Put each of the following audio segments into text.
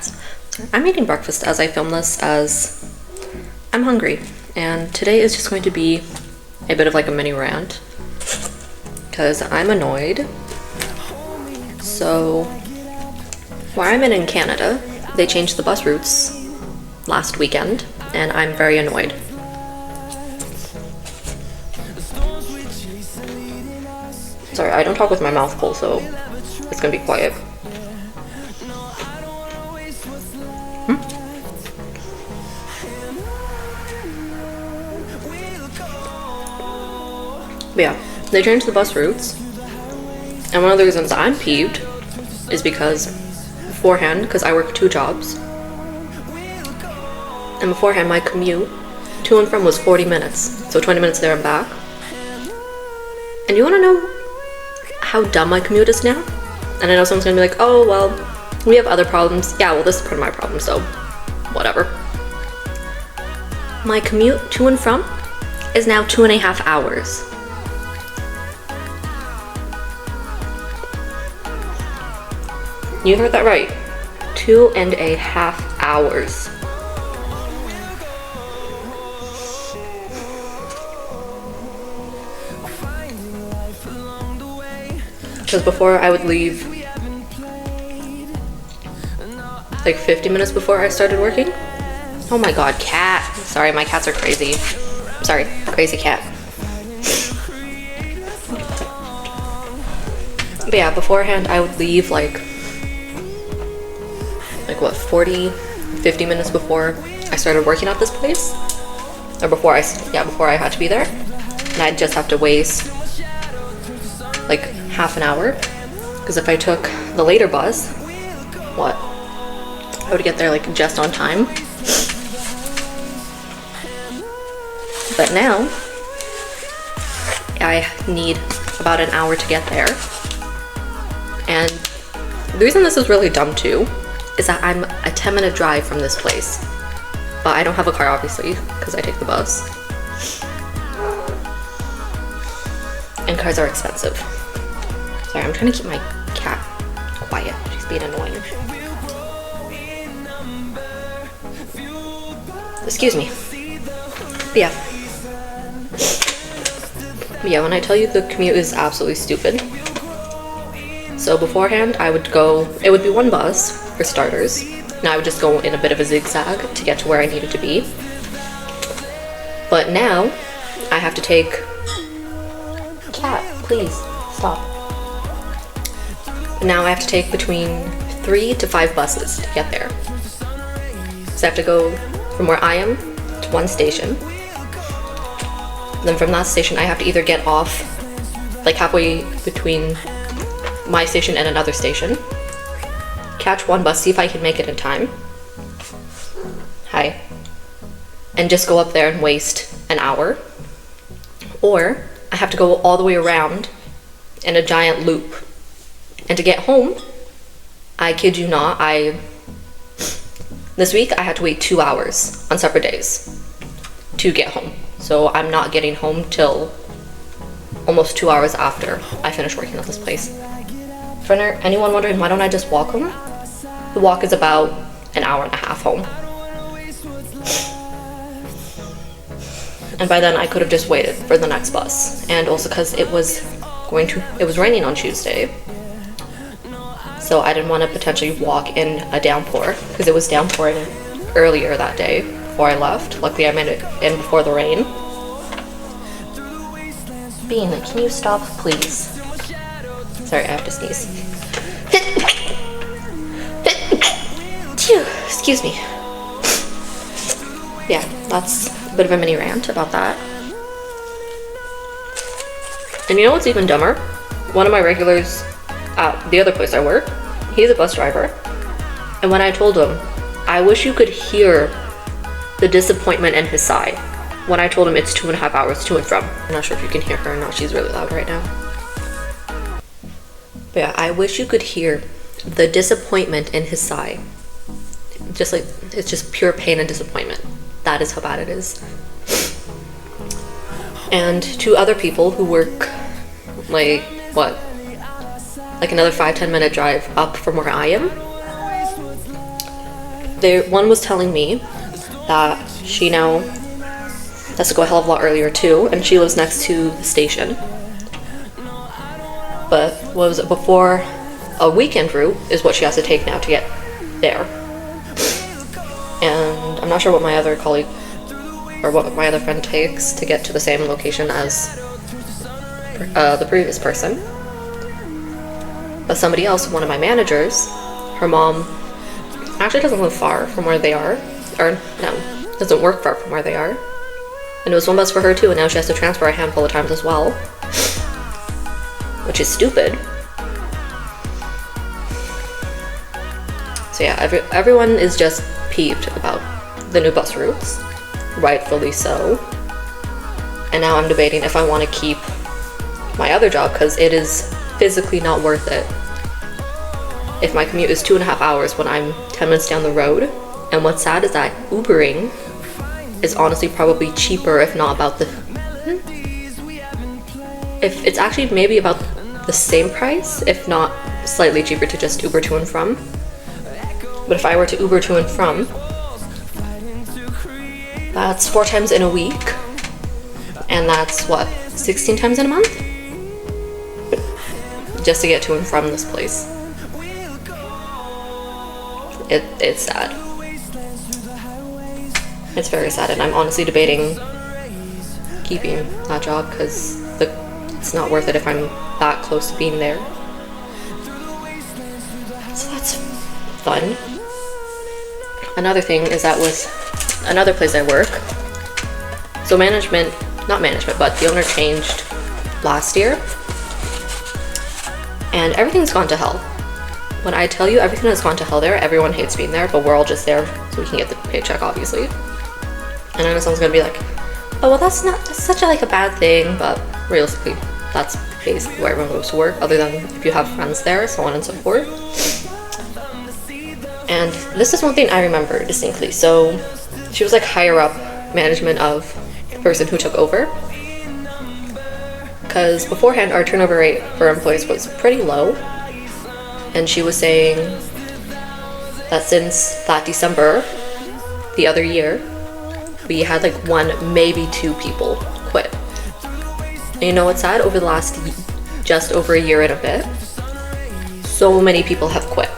cats. I'm eating breakfast as I film this as I'm hungry, and today is just going to be a bit of like a mini rant because I'm annoyed. So where I'm in Canada, they changed the bus routes last weekend and I'm very annoyed. Sorry, I don't talk with my mouth full, so it's gonna be quiet. But yeah, they changed the bus routes, and one of the reasons I'm peeved is because beforehand, because I work 2 jobs, and beforehand my commute to and from was 40 minutes, so 20 minutes there and back. And you want to know how dumb my commute is now? And I know someone's gonna be like, oh well, we have other problems. Yeah, well, this is part of my problem, so whatever. My commute to and from is now 2.5 hours. You heard that right. 2.5 hours. Because before I would leave like 50 minutes before I started working. Oh my god, cat. Sorry, my cats are crazy. Sorry, crazy cat. But yeah, beforehand I would leave like what, 50 minutes before I started working at this place, or before I had to be there, and I'd just have to waste like half an hour, because if I took the later bus, I would get there like just on time. But now I need about an hour to get there, and the reason this is really dumb too is that I'm a 10-minute drive from this place, but I don't have a car obviously because I take the bus, and cars are expensive. Sorry, I'm trying to keep my cat quiet. She's being annoying. Excuse me. But yeah, when I tell you the commute is absolutely stupid. So beforehand, it would be one bus for starters, and I would just go in a bit of a zigzag to get to where I needed to be. But now, I have to take... Cat, please, stop. Now I have to take between 3 to 5 buses to get there. So I have to go from where I am to one station. Then from that station, I have to either get off like halfway between my station and another station, catch one bus, see if I can make it in time. Hi. And just go up there and waste an hour. Or I have to go all the way around in a giant loop. And to get home, I kid you not, this week I had to wait 2 hours on separate days to get home. So I'm not getting home till almost 2 hours after I finish working at this place. For anyone wondering, why don't I just walk home? The walk is about an hour and a half home. And by then I could have just waited for the next bus. And also because it was raining on Tuesday. So I didn't want to potentially walk in a downpour, because it was downpouring earlier that day before I left. Luckily I made it in before the rain. Bean, can you stop, please? Sorry, I have to sneeze. Excuse me. Yeah, that's a bit of a mini rant about that. And you know what's even dumber? One of my regulars at the other place I work, he's a bus driver. And when I told him, I wish you could hear the disappointment in his sigh when I told him it's 2.5 hours to and from. I'm not sure if you can hear her or not, she's really loud right now. But yeah, I wish you could hear the disappointment in his sigh. Just like, it's just pure pain and disappointment. That is how bad it is. And to other people who work like another 5-10 minute drive up from where I am, one was telling me that she now has to go a hell of a lot earlier too, and she lives next to the station. But what was it, before a weekend route is what she has to take now to get there. And I'm not sure what my other colleague or what my other friend takes to get to the same location as the previous person. But somebody else, one of my managers, her mom actually doesn't live far from where they are, or no, doesn't work far from where they are. And it was one bus for her too, and now she has to transfer a handful of times as well, which is stupid. So yeah, everyone is just peeved about the new bus routes, rightfully so. And now I'm debating if I want to keep my other job, because it is physically not worth it if my commute is 2.5 hours when I'm 10 minutes down the road. And what's sad is that Ubering is honestly probably cheaper, if not about the if it's actually maybe about the same price, if not slightly cheaper, to just Uber to and from. But if I were to Uber to and from, that's 4 times in a week, and that's what, 16 times in a month? Just to get to and from this place. It's sad. It's very sad, and I'm honestly debating keeping that job because it's not worth it if I'm that close to being there. So that's fun. Another thing is that with another place I work, so not management, but the owner changed last year, and everything's gone to hell. When I tell you everything has gone to hell there, everyone hates being there, but we're all just there so we can get the paycheck, obviously. And I know someone's gonna be like, oh, well, that's such a bad thing, but realistically, that's basically where everyone goes to work, other than if you have friends there, so on and so forth. And this is one thing I remember distinctly. So she was like higher up management of the person who took over, because beforehand our turnover rate for employees was pretty low, and she was saying that since that December the other year, we had like 1, maybe 2 people quit. And you know what's sad? Over the last just over a year and a bit, so many people have quit.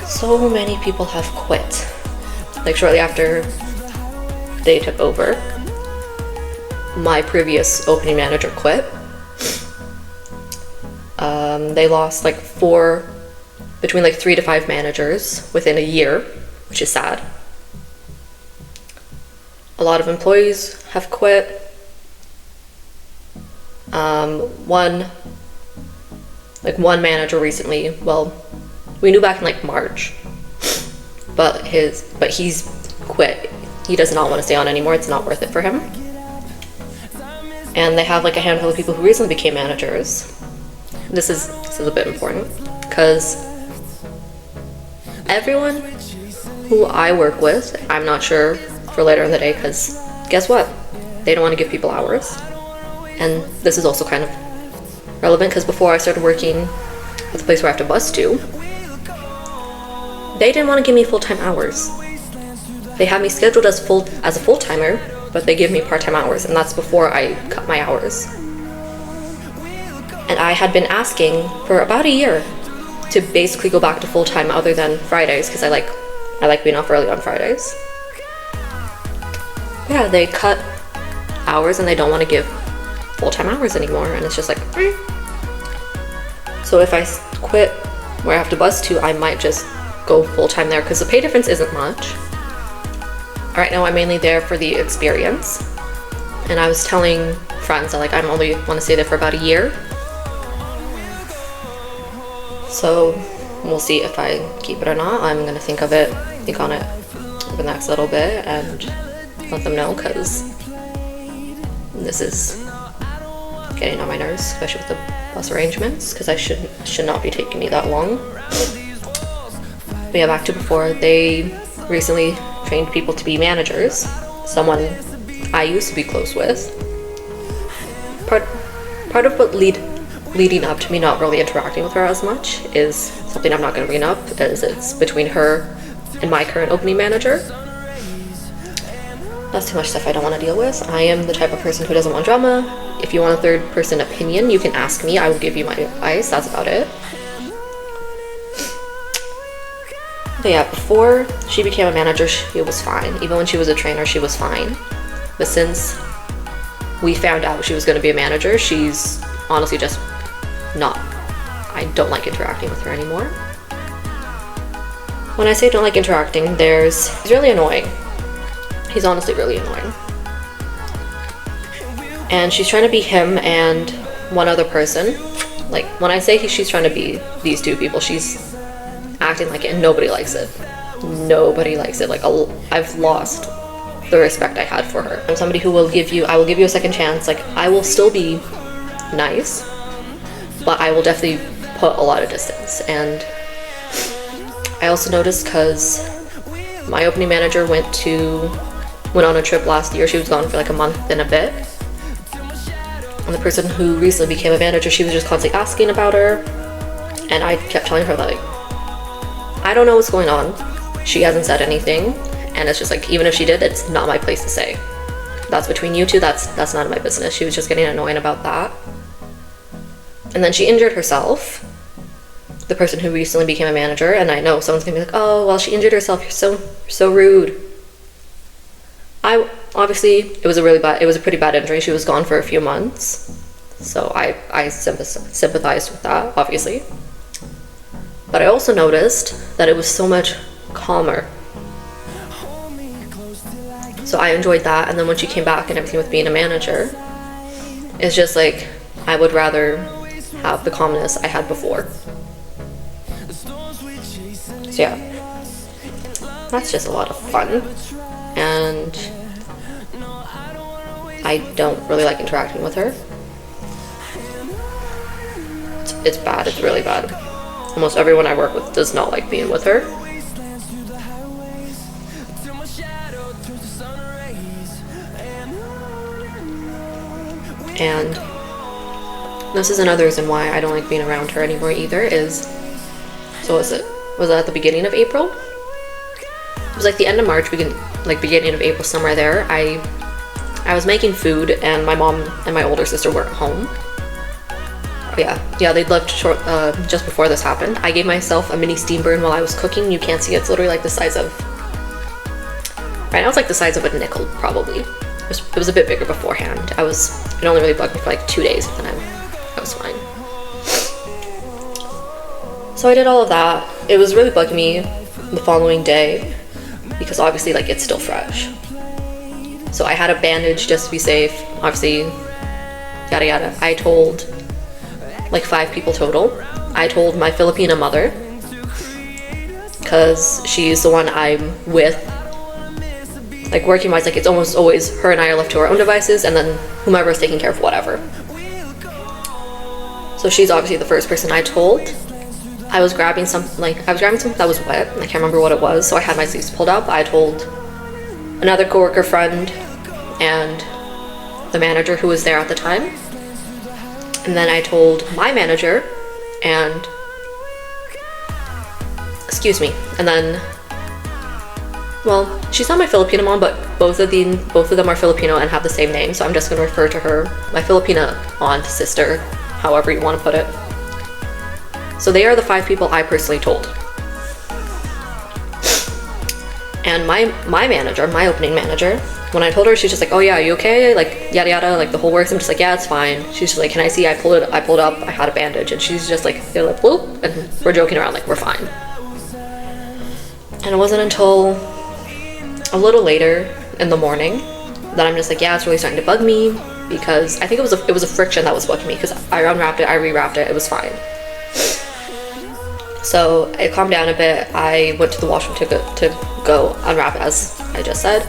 So many people have quit. Like shortly after they took over, my previous opening manager quit. They lost like between 3 to 5 managers within a year, which is sad. A lot of employees have quit. One manager recently, well, we knew back in March, but he's quit. He does not want to stay on anymore. It's not worth it for him. And they have a handful of people who recently became managers. This is a bit important, because everyone who I work with, I'm not sure for later in the day, because guess what? They don't want to give people hours. And this is also kind of relevant, because before I started working at the place where I have to bus to, they didn't want to give me full-time hours. They had me scheduled as a full-timer, but they give me part-time hours, and that's before I cut my hours. And I had been asking for about a year to basically go back to full-time other than Fridays, because I like being off early on Fridays. Yeah, they cut hours and they don't want to give full-time hours anymore, and it's just So if I quit where I have to bus to, I might just go full-time there, because the pay difference isn't much. Right now I'm mainly there for the experience, and I was telling friends that I'm only want to stay there for about a year. So we'll see if I keep it or not. I'm gonna think on it over the next little bit and let them know, because this is getting on my nerves, especially with the bus arrangements, because I should not be taking me that long. But yeah, back to before, they recently trained people to be managers. Someone I used to be close with. Part of what leading up to me not really interacting with her as much is something I'm not going to bring up, as it's between her and my current opening manager. That's too much stuff I don't want to deal with. I am the type of person who doesn't want drama. If you want a third person opinion, you can ask me. I will give you my advice. That's about it. But yeah, before she became a manager, she was fine. Even when she was a trainer, she was fine. But since we found out she was going to be a manager, she's honestly just not. I don't like interacting with her anymore. When I say don't like interacting, he's really annoying. He's honestly really annoying. And she's trying to be him and one other person. Like, when I say she's trying to be these two people, she's acting like it, and nobody likes it. Nobody likes it. Like, I've lost the respect I had for her. I'm somebody who I will give you a second chance. Like, I will still be nice, but I will definitely put a lot of distance. And I also noticed, because my opening manager went on a trip last year. She was gone for like a month and a bit. And the person who recently became a manager, she was just constantly asking about her. And I kept telling her, like, I don't know what's going on. She hasn't said anything. And it's just like, even if she did, it's not my place to say. That's between you two. That's none of my business. She was just getting annoying about that. And then she injured herself, the person who recently became a manager. And I know someone's gonna be like, oh, well, she injured herself. You're so rude. Obviously, it was a pretty bad injury. She was gone for a few months. So I sympathized with that, obviously. But I also noticed that it was so much calmer. So I enjoyed that. And then when she came back and everything with being a manager, it's just like, I would rather have the calmness I had before. So yeah, that's just a lot of fun. And I don't really like interacting with her. It's bad. It's really bad. Almost everyone I work with does not like being with her. And this is another reason why I don't like being around her anymore either, was it at the beginning of April? It was like the end of March, beginning of April, somewhere there. I was making food, and my mom and my older sister weren't home. Yeah, they'd left just before this happened. I gave myself a mini steam burn while I was cooking. You can't see it. It's literally like the size of, right now it's like the size of a nickel, probably. It was a bit bigger beforehand. It only really bugged me for like 2 days, but then I was fine. So I did all of that. It was really bugging me the following day, because obviously, like, it's still fresh. So I had a bandage just to be safe. Obviously, yada yada. I told like 5 people total. I told my Filipina mother, because she's the one I'm with, like, working wise. Like, it's almost always her and I are left to our own devices, and then whomever is taking care of whatever. So she's obviously the first person I told. I was grabbing something that was wet. I can't remember what it was, so I had my sleeves pulled up. I told another coworker friend and the manager who was there at the time. And then I told my manager and then, well, she's not my Filipino mom, but both of them are Filipino and have the same name, so I'm just going to refer to her, my Filipina aunt, sister, however you want to put it. So they are the 5 people I personally told. And my manager, my opening manager, when I told her, she's just like, oh yeah, are you okay? Like, yada yada, like the whole works. I'm just like, yeah, it's fine. She's just like, can I see? I pulled up, I had a bandage. And she's just like, they're like, whoop, and we're joking around, like, we're fine. And it wasn't until a little later in the morning that I'm just like, yeah, it's really starting to bug me, because I think it was a friction that was bugging me, because I unwrapped it, I rewrapped it, it was fine. So it calmed down a bit. I went to the washroom to go unwrap it, as I just said.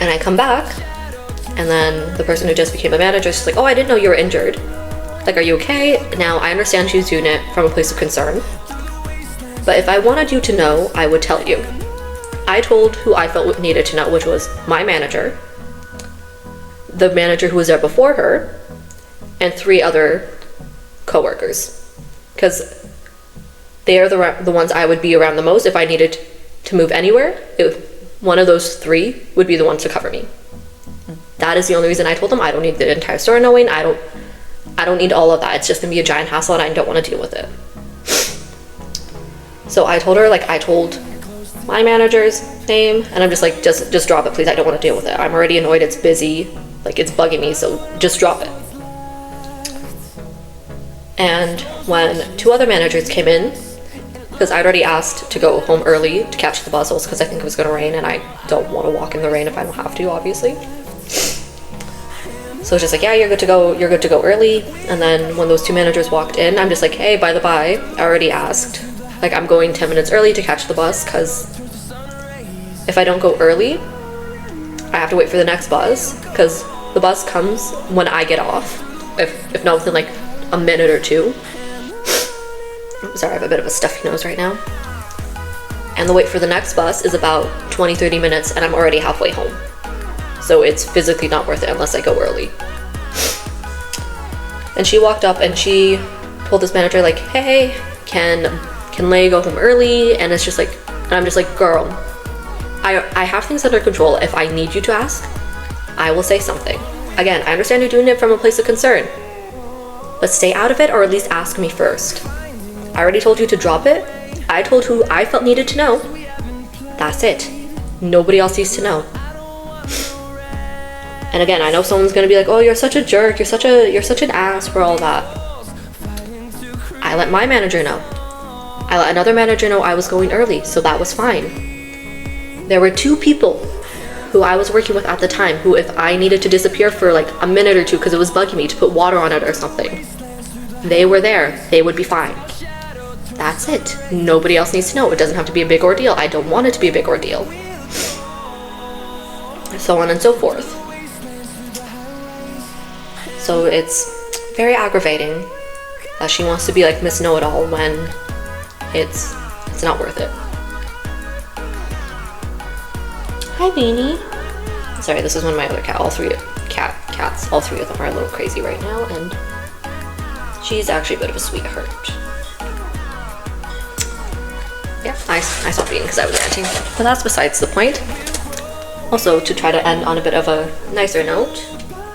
And I come back, and then the person who just became a manager is like, oh, I didn't know you were injured. Like, are you okay? Now, I understand she's doing it from a place of concern, but if I wanted you to know, I would tell you. I told who I felt needed to know, which was my manager, the manager who was there before her, and 3 other coworkers, because they are the ones I would be around the most if I needed to move anywhere. One of those 3 would be the ones to cover me. That is the only reason I told them I don't need the entire store knowing. I don't need all of that. It's just gonna be a giant hassle and I don't want to deal with it. So I told her, like, I told my manager's name, and I'm just like, just drop it, please. I don't want to deal with it. I'm already annoyed. It's busy. Like, it's bugging me, so just drop it. And when 2 other managers came in, because I'd already asked to go home early to catch the bus, because I think it was going to rain, and I don't want to walk in the rain if I don't have to, obviously. So it's just like, yeah, you're good to go early. And then when those 2 managers walked in, I'm just like, hey, by the by, I already asked. Like, I'm going 10 minutes early to catch the bus, because if I don't go early, I have to wait for the next bus, because the bus comes when I get off, if not within like a minute or 2. Sorry, I have a bit of a stuffy nose right now. And the wait for the next bus is about 20-30 minutes, and I'm already halfway home. So it's physically not worth it unless I go early. And she walked up and she told this manager, like, hey, can Lay go home early? And it's just like, and I'm just like, girl, I have things under control. If I need you to ask, I will say something. Again, I understand you're doing it from a place of concern, but stay out of it, or at least ask me first. I already told you to drop it. I told who I felt needed to know. That's it. Nobody else needs to know. And again, I know someone's gonna be like, oh, you're such a jerk, you're such an ass for all that. I let my manager know. I let another manager know I was going early, so that was fine. There were 2 people who I was working with at the time who, if I needed to disappear for like a minute or 2 because it was bugging me, to put water on it or something, they were there. They would be fine. That's it. Nobody else needs to know. It doesn't have to be a big ordeal. I don't want it to be a big ordeal. So on and so forth. So it's very aggravating that she wants to be like Miss Know-It-All when it's not worth it. Hi, Beanie. Sorry, this is one of my other cats. All 3 of them are a little crazy right now, and she's actually a bit of a sweetheart. Yeah, I stopped eating because I was ranting, but that's besides the point. Also, to try to end on a bit of a nicer note,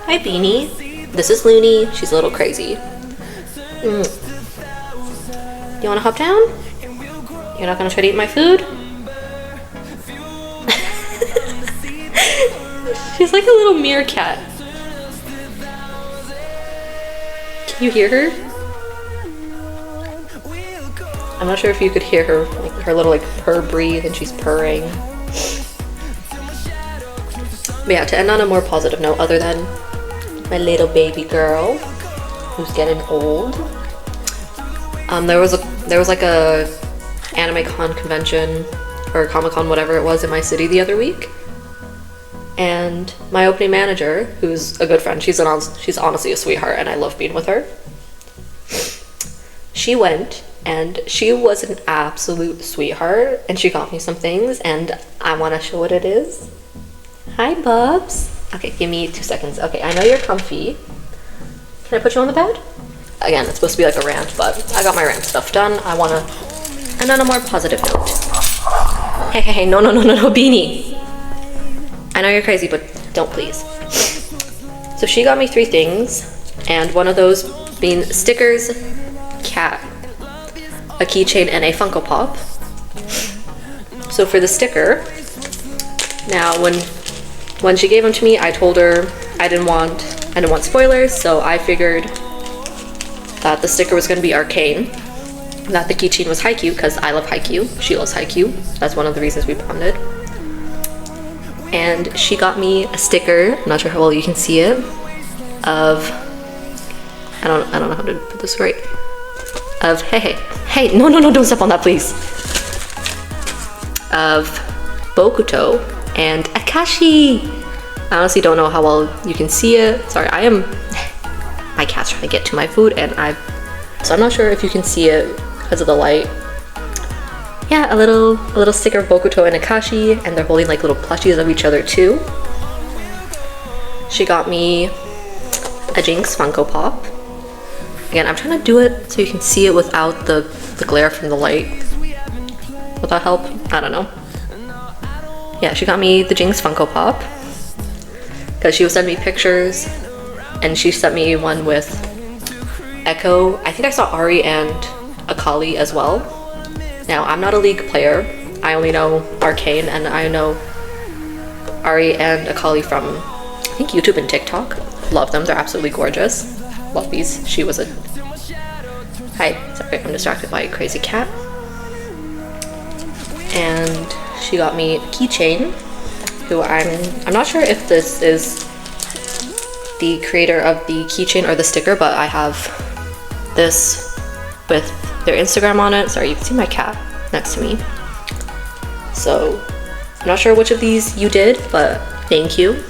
hi, Beanie. This is Looney. She's a little crazy. You want to hop down? You're not going to try to eat my food? She's like a little meerkat. Can you hear her? I'm not sure if you could hear her, like her little like purr breathe, and she's purring. But yeah, to end on a more positive note, other than my little baby girl who's getting old, there was like a anime con convention or Comic-Con, whatever it was, in my city the other week. And my opening manager, who's a good friend, she's honestly a sweetheart, and I love being with her. She went, and she was an absolute sweetheart, and she got me some things, and I want to show what it is. Hi, Bubs. Okay, give me 2 seconds. Okay, I know you're comfy. Can I put you on the bed? Again, it's supposed to be like a rant, but I got my rant stuff done. I want to end on a more positive note. Hey, no, Beanie. I know you're crazy, but don't please. So she got me 3 things, and one of those being stickers, cat, a keychain, and a Funko Pop. So for the sticker, now when she gave them to me, I told her I didn't want spoilers, so I figured that the sticker was going to be Arcane, that the keychain was Haikyuu, because I love Haikyuu, she loves Haikyuu. That's one of the reasons we bonded. And she got me a sticker, I'm not sure how well you can see it, of, I don't know how to put this right, of, hey, no, don't step on that, please, of Bokuto and Akashi. I honestly don't know how well you can see it. Sorry, my cat's trying to get to my food, and so I'm not sure if you can see it because of the light. Yeah, a little sticker of Bokuto and Akashi, and they're holding like little plushies of each other too. She got me a Jinx Funko Pop, Again, I'm trying to do it so you can see it without the glare from the light. Will that help? I don't know. Yeah, she got me the Jinx Funko Pop because she was sending me pictures, and she sent me one with Echo. I think I saw Ari and Akali as well. Now, I'm not a League player. I only know Arcane, and I know Ari and Akali from, I think, YouTube and TikTok. Love them. They're absolutely gorgeous. Love these. She was a... Hi. Sorry, I'm distracted by a crazy cat. And she got me a keychain, who I'm not sure if this is the creator of the keychain or the sticker, but I have this with their Instagram on it. Sorry, you can see my cat next to me. So I'm not sure which of these you did, but thank you.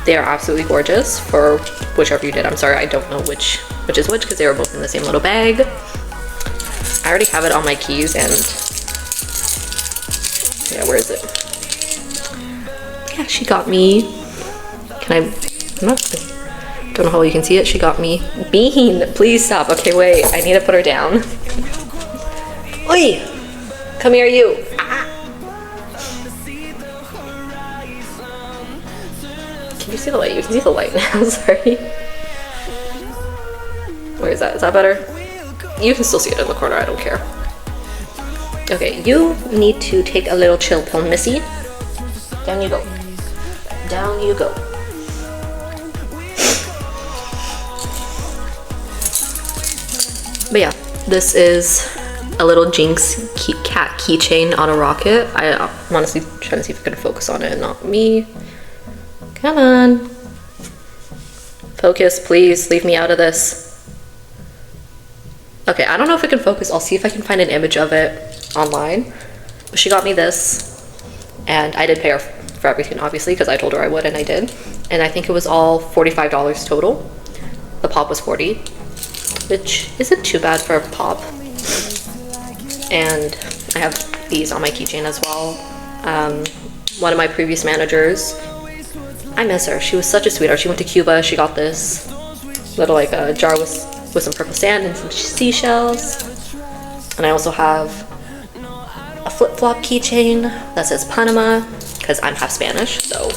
They are absolutely gorgeous for whichever you did. I'm sorry, I don't know which is which because they were both in the same little bag. I already have it on my keys, and yeah, where is it? Yeah, she got me, don't know how well you can see it. She got me Bean. Please stop. Okay, wait, I need to put her down. Oi! Come here, you. Ah. Can you see the light? You can see the light now, sorry. Where is that? Is that better? You can still see it in the corner, I don't care. Okay, you need to take a little chill pill, missy. Down you go. Down you go. But yeah, this is a little Jinx cat keychain on a rocket. I'm honestly trying to see if I can focus on it and not me. Come on. Focus, please. Leave me out of this. Okay, I don't know if I can focus. I'll see if I can find an image of it online. But she got me this, and I did pay her for everything, obviously, because I told her I would, and I did. And I think it was all $45 total. The pop was $40, which isn't too bad for a pop. And I have these on my keychain as well. One of my previous managers, I miss her. She was such a sweetheart. She went to Cuba. She got this little like a jar with some purple sand and some seashells. And I also have a flip-flop keychain that says Panama, because I'm half Spanish, so.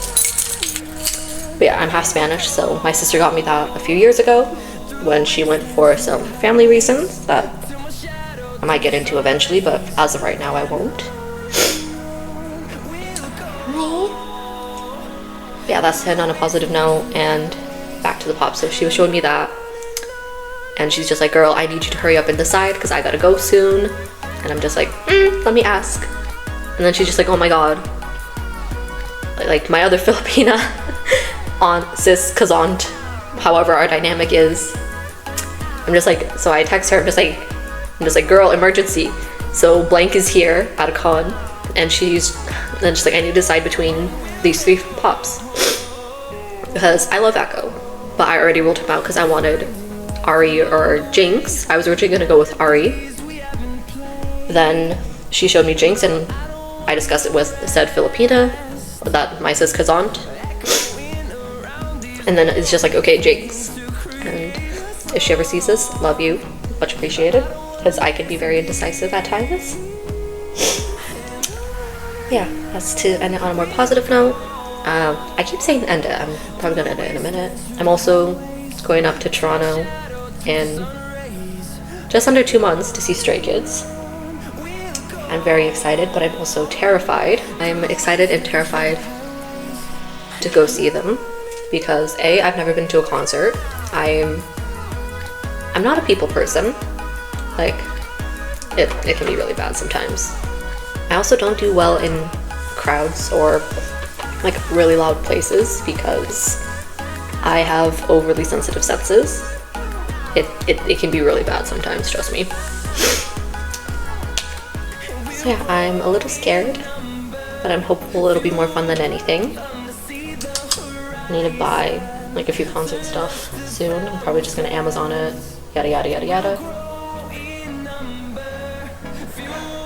But yeah, I'm half Spanish, so my sister got me that a few years ago when she went for some family reasons that I might get into eventually, but as of right now, I won't. Hi. But yeah, that's it on a positive note, and back to the pop. So she was showing me that, and she's just like, girl, I need you to hurry up and decide because I gotta go soon. And I'm just like, let me ask. And then she's just like, oh my god. Like my other Filipina aunt, sis, cousin, however our dynamic is. I'm just like, so I text her, I'm just like, girl, emergency. So blank is here at a con, and she's like, I need to decide between these 3 pops. Because I love Echo, but I already ruled him out because I wanted Ari or Jinx. I was originally gonna go with Ari. Then she showed me Jinx, and I discussed it with said Filipina, that my sis cousin. And then it's just like, okay, Jinx. And if she ever sees this, love you, much appreciated, because I can be very indecisive at times. Yeah, that's to end it on a more positive note. I keep saying end it. I'm probably gonna end it in a minute. I'm also going up to Toronto in just under 2 months to see Stray Kids. I'm very excited, but I'm also terrified. I'm excited and terrified to go see them because A, I've never been to a concert. I'm not a people person. Like, it can be really bad sometimes. I also don't do well in crowds or like really loud places because I have overly sensitive senses. It can be really bad sometimes, trust me. So yeah, I'm a little scared, but I'm hopeful it'll be more fun than anything. I need to buy like a few concert stuff soon. I'm probably just gonna Amazon it, yada yada yada yada.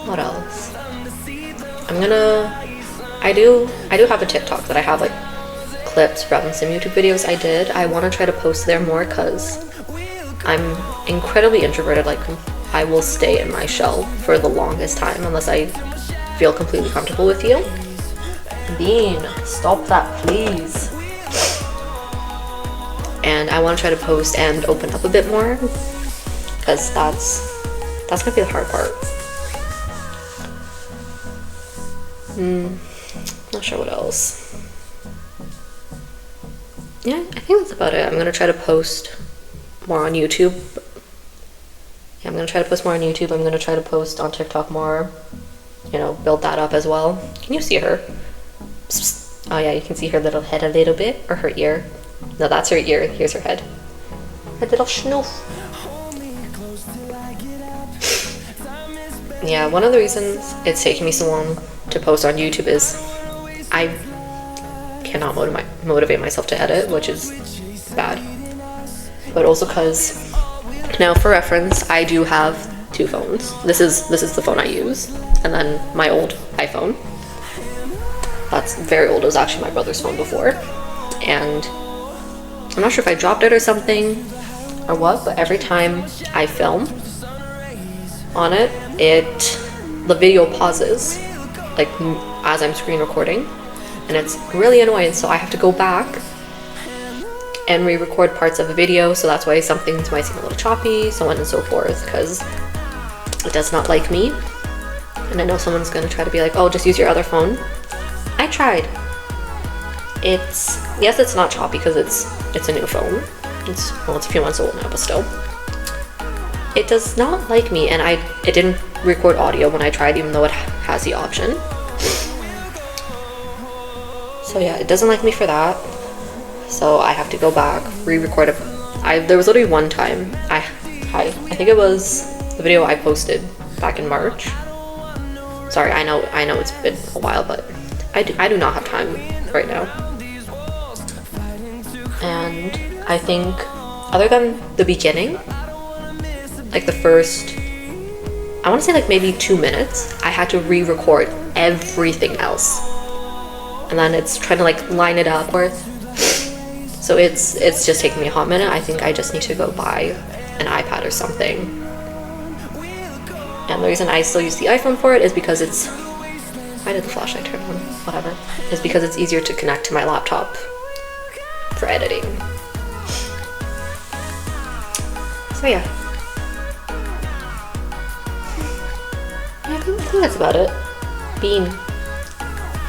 What else? I do have a TikTok that I have like clips from some YouTube videos I did. I want to try to post there more because I'm incredibly introverted. Like, I will stay in my shell for the longest time unless I feel completely comfortable with you. Bean, stop that, please. And I want to try to post and open up a bit more, because that's gonna be the hard part. Not sure what else. Yeah, I think that's about it. I'm gonna try to post more on YouTube. Yeah, I'm gonna try to post more on YouTube. I'm gonna try to post on TikTok more. You know, build that up as well. Can you see her? Oh yeah, you can see her little head a little bit, or her ear. No, that's her ear. Here's her head. Her little schnoof. Yeah, one of the reasons it's taking me so long to post on YouTube is I cannot motivate myself to edit, which is bad. But also because, now for reference, I do have 2 phones. This is the phone I use, and then my old iPhone. That's very old. It was actually my brother's phone before, and I'm not sure if I dropped it or something or what, but every time I film on it, the video pauses, like as I'm screen recording, and it's really annoying. So I have to go back and re-record parts of the video. So that's why some things might seem a little choppy, so on and so forth, because it does not like me. And I know someone's gonna try to be like, oh, just use your other phone. I tried. Yes, it's not choppy because it's a new phone. It's a few months old now, but still. It does not like me, and it didn't record audio when I tried, even though it has the option. So yeah, it doesn't like me for that. So I have to go back, re-record it. There was literally one time, I think it was the video I posted back in March. Sorry, I know it's been a while, but I do not have time right now. And I think, other than the beginning, like the first, I want to say like maybe 2 minutes, I had to re-record everything else. And then it's trying to like line it up. So it's just taking me a hot minute. I think I just need to go buy an iPad or something. And the reason I still use the iPhone for it is because it's, why did the flashlight turn on? Whatever. Is because it's easier to connect to my laptop for editing. So yeah. I think that's about it. Bean.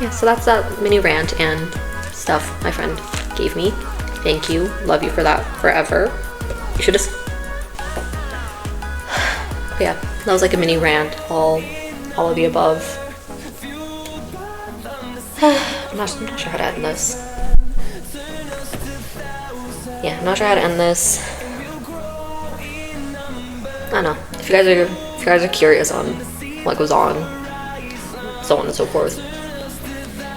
Yeah, so that's that mini rant and stuff my friend gave me. Thank you. Love you for that forever. You should just... Yeah, that was like a mini rant, all of the above. I'm not sure how to end this. Yeah, I'm not sure how to end this. I don't know. If you guys are curious on what goes on, so on and so forth,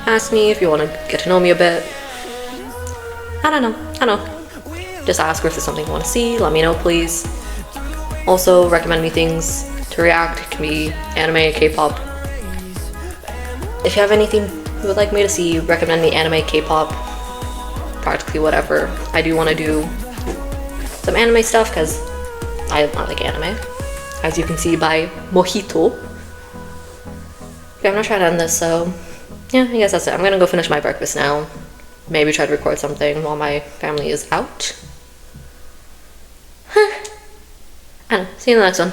ask me. If you want to get to know me a bit, I don't know. Just ask, or if there's something you want to see, let me know, please. Also, recommend me things to react. It can be anime, K-pop. If you have anything you would like me to see, recommend me anime, K-pop, practically whatever. I do want to do some anime stuff because I like anime, as you can see by Mojito. Okay, I'm not trying to end this, so yeah, I guess that's it. I'm gonna go finish my breakfast now. Maybe try to record something while my family is out. I don't know. See you in the next one.